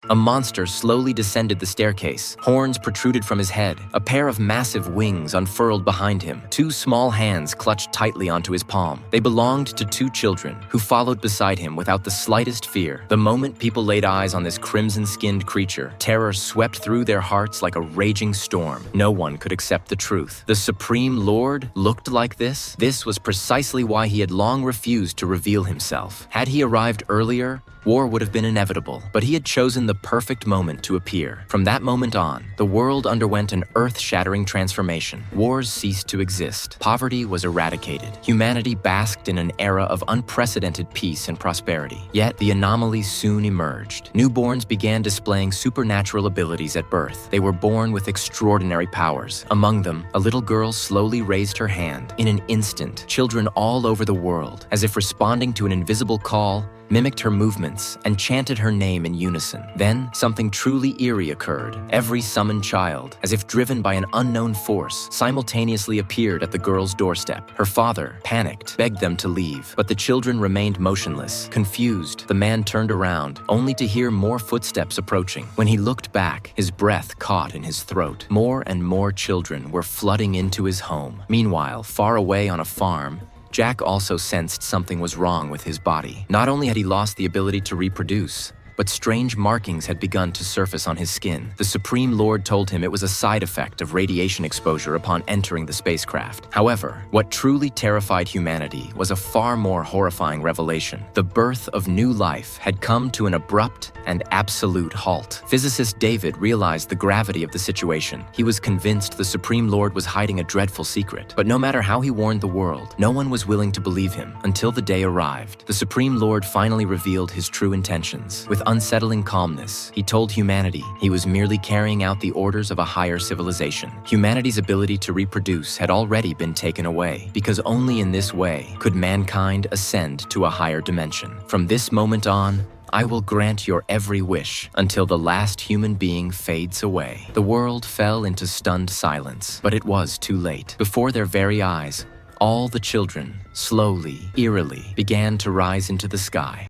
A monster slowly descended the staircase. Horns protruded from his head. A pair of massive wings unfurled behind him. Two small hands clutched tightly onto his palm. They belonged to two children, who followed beside him without the slightest fear. The moment people laid eyes on this crimson-skinned creature, terror swept through their hearts like a raging storm. No one could accept the truth. The Supreme Lord looked like this? This was precisely why he had long refused to reveal himself. Had he arrived earlier, war would have been inevitable, but he had chosen the perfect moment to appear. From that moment on, the world underwent an earth-shattering transformation. Wars ceased to exist. Poverty was eradicated. Humanity basked in an era of unprecedented peace and prosperity. Yet, the anomalies soon emerged. Newborns began displaying supernatural abilities at birth. They were born with extraordinary powers. Among them, a little girl slowly raised her hand. In an instant, children all over the world, as if responding to an invisible call, mimicked her movements and chanted her name in unison. Then, something truly eerie occurred. Every summoned child, as if driven by an unknown force, simultaneously appeared at the girl's doorstep. Her father, panicked, begged them to leave, but the children remained motionless. Confused, the man turned around, only to hear more footsteps approaching. When he looked back, his breath caught in his throat. More and more children were flooding into his home. Meanwhile, far away on a farm, Jack also sensed something was wrong with his body. Not only had he lost the ability to reproduce, but strange markings had begun to surface on his skin. The Supreme Lord told him it was a side effect of radiation exposure upon entering the spacecraft. However, what truly terrified humanity was a far more horrifying revelation. The birth of new life had come to an abrupt and absolute halt. Physicist David realized the gravity of the situation. He was convinced the Supreme Lord was hiding a dreadful secret. But no matter how he warned the world, no one was willing to believe him until the day arrived. The Supreme Lord finally revealed his true intentions. With unsettling calmness, he told humanity he was merely carrying out the orders of a higher civilization. Humanity's ability to reproduce had already been taken away, because only in this way could mankind ascend to a higher dimension. From this moment on, I will grant your every wish until the last human being fades away. The world fell into stunned silence, but it was too late. Before their very eyes, all the children, slowly, eerily, began to rise into the sky.